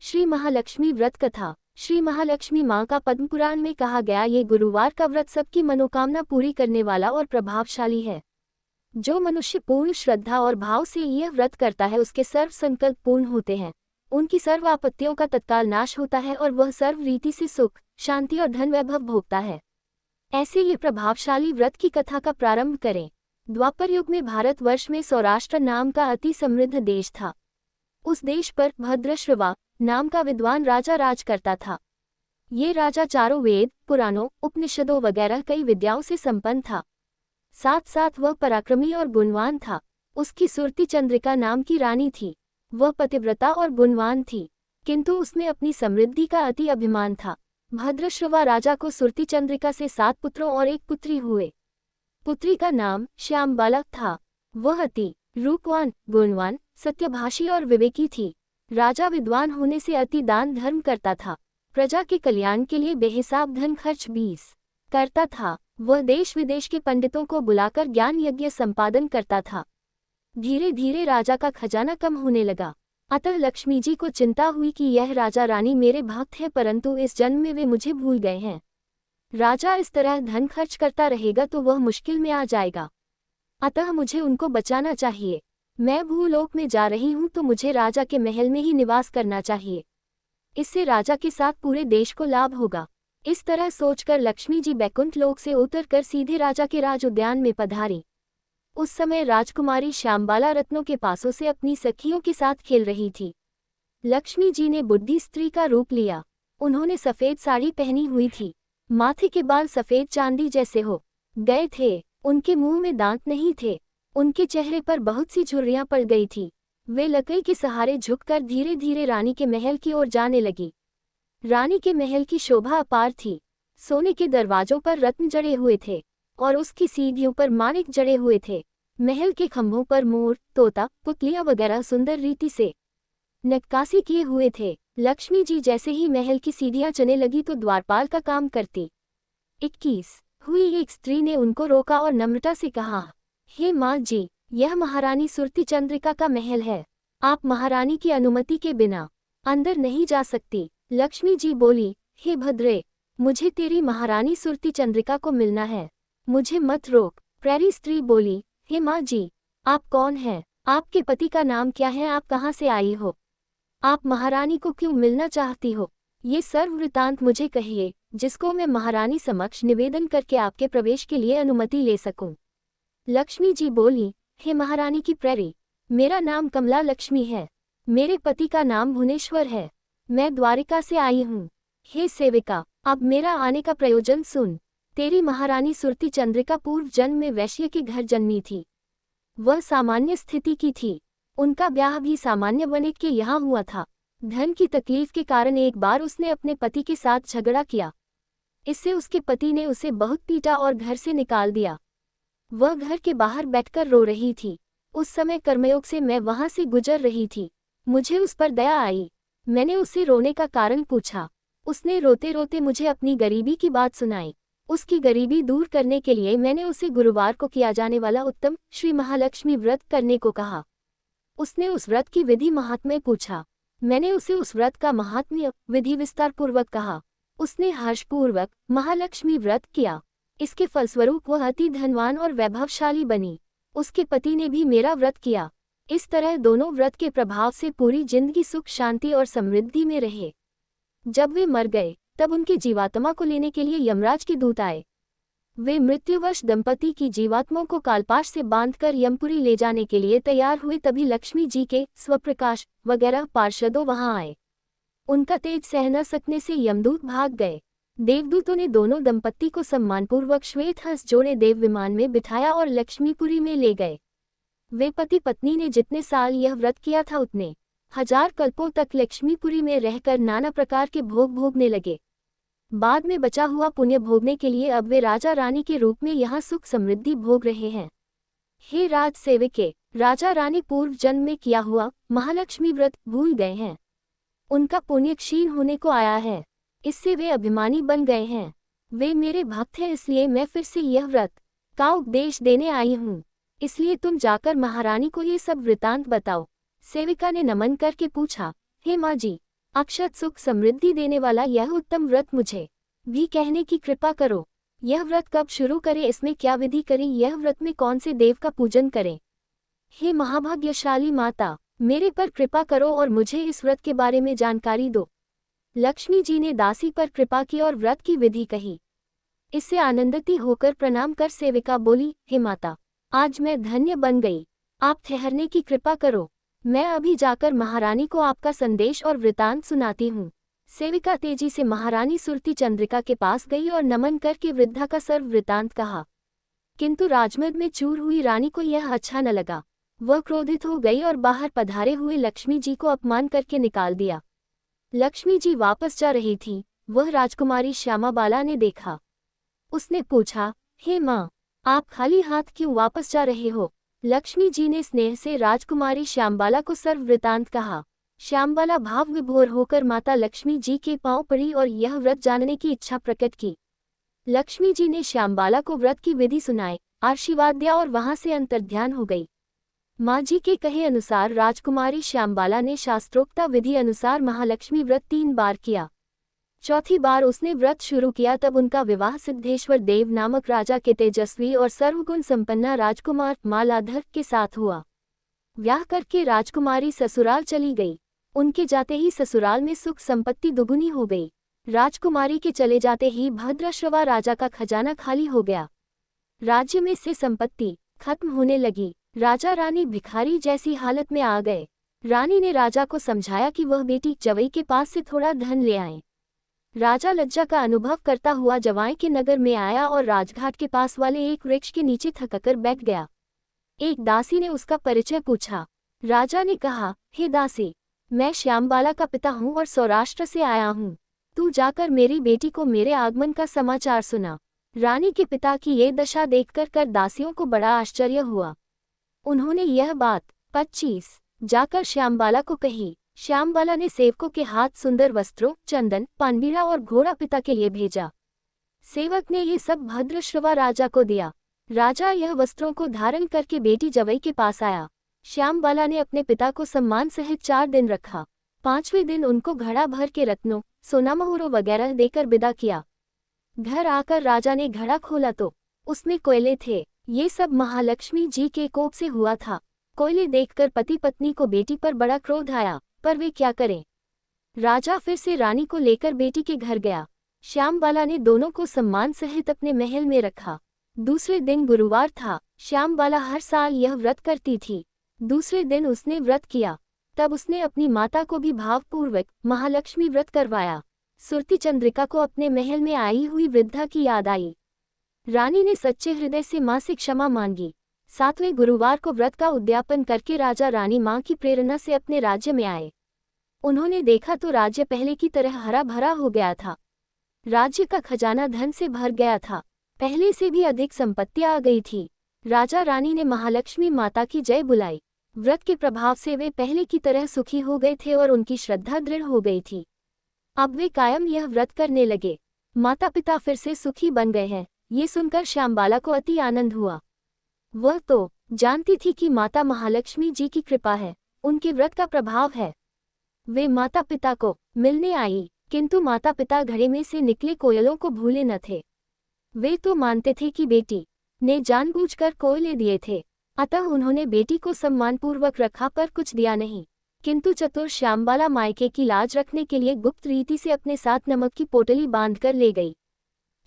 श्री महालक्ष्मी व्रत कथा। श्री महालक्ष्मी माँ का पद्म पुराण में कहा गया ये गुरुवार का व्रत सबकी मनोकामना पूरी करने वाला और प्रभावशाली है। जो मनुष्य पूर्ण श्रद्धा और भाव से यह व्रत करता है उसके सर्व संकल्प पूर्ण होते हैं, उनकी सर्व आपत्तियों का तत्काल नाश होता है और वह सर्व रीति से सुख, शांति और धन वैभव भोगता है। ऐसे ये प्रभावशाली व्रत की कथा का प्रारंभ करें। द्वापर युग में भारतवर्ष में सौराष्ट्र नाम का अति समृद्ध देश था। उस देश पर भद्रश्रवा नाम का विद्वान राजा राज करता था। ये राजा चारों वेद, पुराणों, उपनिषदों वगैरह कई विद्याओं से संपन्न था। साथ साथ वह पराक्रमी और गुणवान था। उसकी सुरती चंद्रिका नाम की रानी थी। वह पतिव्रता और गुणवान थी, किंतु उसमें अपनी समृद्धि का अति अभिमान था। भद्रश्रवा राजा को सुरती चंद्रिका से 7 पुत्रों और एक पुत्री हुए। पुत्री का नाम श्यामबाला था। वह अति रूपवान, गुणवान, सत्यभाषी और विवेकी थी। राजा विद्वान होने से अति दान धर्म करता था। प्रजा के कल्याण के लिए बेहिसाब धन खर्च 20 करता था। वह देश विदेश के पंडितों को बुलाकर ज्ञान यज्ञ संपादन करता था। धीरे धीरे राजा का खजाना कम होने लगा। अतः लक्ष्मी जी को चिंता हुई कि यह राजा रानी मेरे भक्त हैं, परंतु इस जन्म में वे मुझे भूल गए हैं। राजा इस तरह धन खर्च करता रहेगा तो वह मुश्किल में आ जाएगा। अतः मुझे उनको बचाना चाहिए। मैं भूलोक में जा रही हूँ तो मुझे राजा के महल में ही निवास करना चाहिए। इससे राजा के साथ पूरे देश को लाभ होगा। इस तरह सोचकर लक्ष्मी जी बैकुंठ लोक से उतरकर सीधे राजा के राज उद्यान में पधारी। उस समय राजकुमारी श्यामबाला रत्नों के पासों से अपनी सखियों के साथ खेल रही थी। लक्ष्मी जी ने बुद्धि स्त्री का रूप लिया। उन्होंने सफेद साड़ी पहनी हुई थी। माथे के बाल सफेद चांदी जैसे हो गए थे। उनके मुंह में दांत नहीं थे। उनके चेहरे पर बहुत सी झुर्रियां पड़ गई थी। वे लकड़ी के सहारे झुककर धीरे धीरे रानी के महल की ओर जाने लगी। रानी के महल की शोभा अपार थी। सोने के दरवाजों पर रत्न जड़े हुए थे और उसकी सीढ़ियों पर माणिक जड़े हुए थे। महल के खंभों पर मोर, तोता, पुतलियां वगैरह सुंदर रीति से नक्काशी किए हुए थे। लक्ष्मी जी जैसे ही महल की सीढ़ियां चढ़ने लगी तो द्वारपाल का काम करती 21 हुई एक स्त्री ने उनको रोका और नम्रता से कहा, हे माँ जी, यह महारानी सुरती चंद्रिका का महल है। आप महारानी की अनुमति के बिना अंदर नहीं जा सकती। लक्ष्मी जी बोली, हे भद्रे, मुझे तेरी महारानी सुरती चंद्रिका को मिलना है, मुझे मत रोक। प्रेरी स्त्री बोली, हे माँ जी, आप कौन हैं? आपके पति का नाम क्या है? आप कहाँ से आई हो? आप महारानी को क्यों मिलना चाहती हो? ये सर्व वृतांत मुझे कहिए, जिसको मैं महारानी समक्ष निवेदन करके आपके प्रवेश के लिए अनुमति ले सकूं। लक्ष्मी जी बोली, हे महारानी की प्रेरी, मेरा नाम कमला लक्ष्मी है। मेरे पति का नाम भुवनेश्वर है। मैं द्वारिका से आई हूँ। हे सेविका, अब मेरा आने का प्रयोजन सुन। तेरी महारानी सुरती चंद्रिका पूर्व जन्म में वैश्य के घर जन्मी थी। वह सामान्य स्थिति की थी। उनका ब्याह भी सामान्य वणिक के यहाँ हुआ था। धन की तकलीफ के कारण एक बार उसने अपने पति के साथ झगड़ा किया। इससे उसके पति ने उसे बहुत पीटा और घर से निकाल दिया। वह घर के बाहर बैठकर रो रही थी। उस समय कर्मयोग से मैं वहां से गुजर रही थी। मुझे उस पर दया आई। मैंने उसे रोने का कारण पूछा। उसने रोते रोते मुझे अपनी गरीबी की बात सुनाई। उसकी गरीबी दूर करने के लिए मैंने उसे गुरुवार को किया जाने वाला उत्तम श्री महालक्ष्मी व्रत करने को कहा। उसने उस व्रत की विधि महात्म्य पूछा। मैंने उसे उस व्रत का महात्म्य विधि विस्तार पूर्वक कहा। उसने हर्षपूर्वक महालक्ष्मी व्रत किया। इसके फलस्वरूप वह अति धनवान और वैभवशाली बनी। उसके पति ने भी मेरा व्रत किया। इस तरह दोनों व्रत के प्रभाव से पूरी जिंदगी सुख, शांति और समृद्धि में रहे। जब वे मर गए तब उनके जीवात्मा को लेने के लिए यमराज के दूत आए। वे मृत्युवश दंपति की जीवात्माओं को कालपाश से बांधकर यमपुरी ले जाने के लिए तैयार हुए। तभी लक्ष्मी जी के स्वप्रकाश वगैरह पार्षदों वहां आए। उनका तेज सह न सकने से यमदूत भाग गए। देवदूतों ने दोनों दंपत्ति को सम्मानपूर्वक श्वेत हंस जोड़े देव विमान में बिठाया और लक्ष्मीपुरी में ले गए। वे पति पत्नी ने जितने साल यह व्रत किया था उतने 1000 कल्पों तक लक्ष्मीपुरी में रहकर नाना प्रकार के भोग भोगने लगे। बाद में बचा हुआ पुण्य भोगने के लिए अब वे राजा रानी के रूप में यहाँ सुख समृद्धि भोग रहे हैं। हे राज सेविके, राजा रानी पूर्व जन्म में किया हुआ महालक्ष्मी व्रत भूल गए हैं। उनका पुण्य क्षीण होने को आया है। इससे वे अभिमानी बन गए हैं। वे मेरे भक्त हैं, इसलिए मैं फिर से यह व्रत का उपदेश देने आई हूँ। इसलिए तुम जाकर महारानी को ये सब वृतांत बताओ। सेविका ने नमन करके पूछा, हे माँ जी, अक्षत सुख समृद्धि देने वाला यह उत्तम व्रत मुझे भी कहने की कृपा करो। यह व्रत कब शुरू करें, इसमें क्या विधि करें, यह व्रत में कौन से देव का पूजन करें। हे महाभाग्यशाली माता, मेरे पर कृपा करो और मुझे इस व्रत के बारे में जानकारी दो। लक्ष्मी जी ने दासी पर कृपा की और व्रत की विधि कही। इससे आनंदित होकर प्रणाम कर सेविका बोली, हे माता, आज मैं धन्य बन गई, आप ठहरने की कृपा करो, मैं अभी जाकर महारानी को आपका संदेश और वृतांत सुनाती हूँ। सेविका तेजी से महारानी सुरती चंद्रिका के पास गई और नमन करके वृद्धा का सर्व वृतांत कहा। किंतु राजमद में चूर हुई रानी को यह अच्छा न लगा। वह क्रोधित हो गई और बाहर पधारे हुए लक्ष्मी जी को अपमान करके निकाल दिया। लक्ष्मी जी वापस जा रही थी, वह राजकुमारी श्यामाबाला ने देखा। उसने पूछा, हे माँ, आप खाली हाथ क्यों वापस जा रहे हो। लक्ष्मी जी ने स्नेह से राजकुमारी श्यामबाला को सर्व वृतांत कहा। श्यामबाला भाव विभोर होकर माता लक्ष्मी जी के पांव पड़ी और यह व्रत जानने की इच्छा प्रकट की। लक्ष्मी जी ने श्यामबाला को व्रत की विधि सुनाई, आशीर्वाद दिया और वहां से अंतर्ध्यान हो गई। माँ जी के कहे अनुसार राजकुमारी श्यामबाला ने शास्त्रोक्ता विधि अनुसार महालक्ष्मी व्रत 3 बार किया। चौथी बार उसने व्रत शुरू किया तब उनका विवाह सिद्धेश्वर देव नामक राजा के तेजस्वी और सर्वगुण संपन्ना राजकुमार मालाधर के साथ हुआ। ब्याह करके राजकुमारी ससुराल चली गई। उनके जाते ही ससुराल में सुख संपत्ति दुगुनी हो गई। राजकुमारी के चले जाते ही भद्रश्रवा राजा का खजाना खाली हो गया। राज्य में से संपत्ति खत्म होने लगी। राजा रानी भिखारी जैसी हालत में आ गए। रानी ने राजा को समझाया कि वह बेटी जवई के पास से थोड़ा धन ले आए। राजा लज्जा का अनुभव करता हुआ जवाई के नगर में आया और राजघाट के पास वाले एक वृक्ष के नीचे थककर बैठ गया। एक दासी ने उसका परिचय पूछा। राजा ने कहा, हे दासी, मैं श्यामबाला का पिता हूँ और सौराष्ट्र से आया हूँ। तू जाकर मेरी बेटी को मेरे आगमन का समाचार सुना। रानी के पिता की ये दशा देखकर दासियों को बड़ा आश्चर्य हुआ। उन्होंने यह बात 25 जाकर श्यामबाला को कही। श्यामबाला ने सेवकों के हाथ सुंदर वस्त्रों, चंदन, पानबीड़ा और घोड़ा पिता के लिए भेजा। सेवक ने ये सब भद्रश्रवा राजा को दिया। राजा यह वस्त्रों को धारण करके बेटी जवई के पास आया। श्यामबाला ने अपने पिता को सम्मान सहित 4 दिन रखा। 5वें दिन उनको घड़ा भर के रत्नों, सोना मोहरों वगैरह देकर विदा किया। घर आकर राजा ने घड़ा खोला तो उसमें कोयले थे। ये सब महालक्ष्मी जी के कोप से हुआ था। कोयले देखकर पति पत्नी को बेटी पर बड़ा क्रोध आया, पर वे क्या करें। राजा फिर से रानी को लेकर बेटी के घर गया। श्यामबाला ने दोनों को सम्मान सहित अपने महल में रखा। दूसरे दिन गुरुवार था। श्यामबाला हर साल यह व्रत करती थी। दूसरे दिन उसने व्रत किया। तब उसने अपनी माता को भी भावपूर्वक महालक्ष्मी व्रत करवाया। सुरती चंद्रिका को अपने महल में आई हुई वृद्धा की याद आई। रानी ने सच्चे हृदय से मां से क्षमा मांगी। 7वें गुरुवार को व्रत का उद्यापन करके राजा रानी मां की प्रेरणा से अपने राज्य में आए। उन्होंने देखा तो राज्य पहले की तरह हरा भरा हो गया था। राज्य का खजाना धन से भर गया था। पहले से भी अधिक संपत्ति आ गई थी। राजा रानी ने महालक्ष्मी माता की जय बुलाई। व्रत के प्रभाव से वे पहले की तरह सुखी हो गए थे और उनकी श्रद्धा दृढ़ हो गई थी। अब वे कायम यह व्रत करने लगे। माता पिता फिर से सुखी बन गए हैं। ये सुनकर श्यामबाला को अति आनंद हुआ। वह तो जानती थी कि माता महालक्ष्मी जी की कृपा है, उनके व्रत का प्रभाव है। वे माता पिता को मिलने आई, किंतु माता पिता घड़े में से निकले कोयलों को भूले न थे। वे तो मानते थे कि बेटी ने जानबूझकर कोयले दिए थे, अतः उन्होंने बेटी को सम्मानपूर्वक रखा पर कुछ दिया नहीं। किंतु चतुर श्यामबाला मायके की लाज रखने के लिए गुप्त रीति से अपने साथ नमक की पोटली बांधकर ले गई।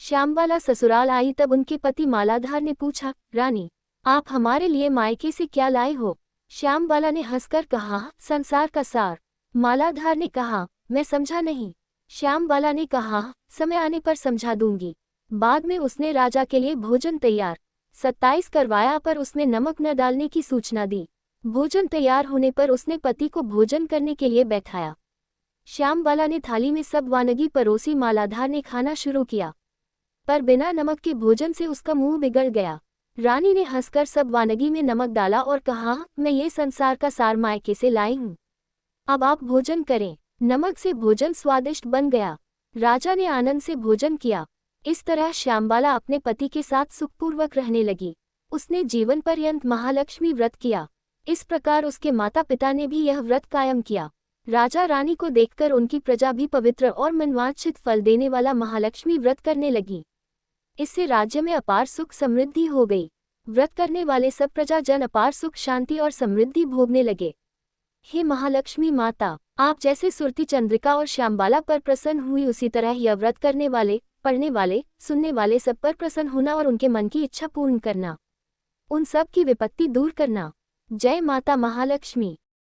श्यामबाला ससुराल आई तब उनके पति मालाधार ने पूछा, रानी, आप हमारे लिए मायके से क्या लाए हो। श्यामबाला ने हंसकर कहा, संसार का सार। मालाधार ने कहा, मैं समझा नहीं। श्यामबाला ने कहा, समय आने पर समझा दूंगी। बाद में उसने राजा के लिए भोजन तैयार 27 करवाया पर उसमें नमक न डालने की सूचना दी। भोजन तैयार होने पर उसने पति को भोजन करने के लिए बैठाया। श्यामबाला ने थाली में सब वानगी परोसी। मालाधार ने खाना शुरू किया, पर बिना नमक के भोजन से उसका मुंह बिगड़ गया। रानी ने हंसकर सब वानगी में नमक डाला और कहा, मैं ये संसार का सार मायके से लाई हूँ, अब आप भोजन करें। नमक से भोजन स्वादिष्ट बन गया। राजा ने आनंद से भोजन किया। इस तरह श्यामबाला अपने पति के साथ सुखपूर्वक रहने लगी। उसने जीवन पर्यंत महालक्ष्मी व्रत किया। इस प्रकार उसके माता पिता ने भी यह व्रत कायम किया। राजा रानी को देखकर उनकी प्रजा भी पवित्र और मनवांछित फल देने वाला महालक्ष्मी व्रत करने लगी। इससे राज्य में अपार सुख समृद्धि हो गई। व्रत करने वाले सब प्रजाजन अपार सुख शांति और समृद्धि भोगने लगे। हे महालक्ष्मी माता, आप जैसे सुरती चंद्रिका और श्यामबाला पर प्रसन्न हुई, उसी तरह यह व्रत करने वाले, पढ़ने वाले, सुनने वाले सब पर प्रसन्न होना और उनके मन की इच्छा पूर्ण करना, उन सब की विपत्ति दूर करना। जय माता महालक्ष्मी।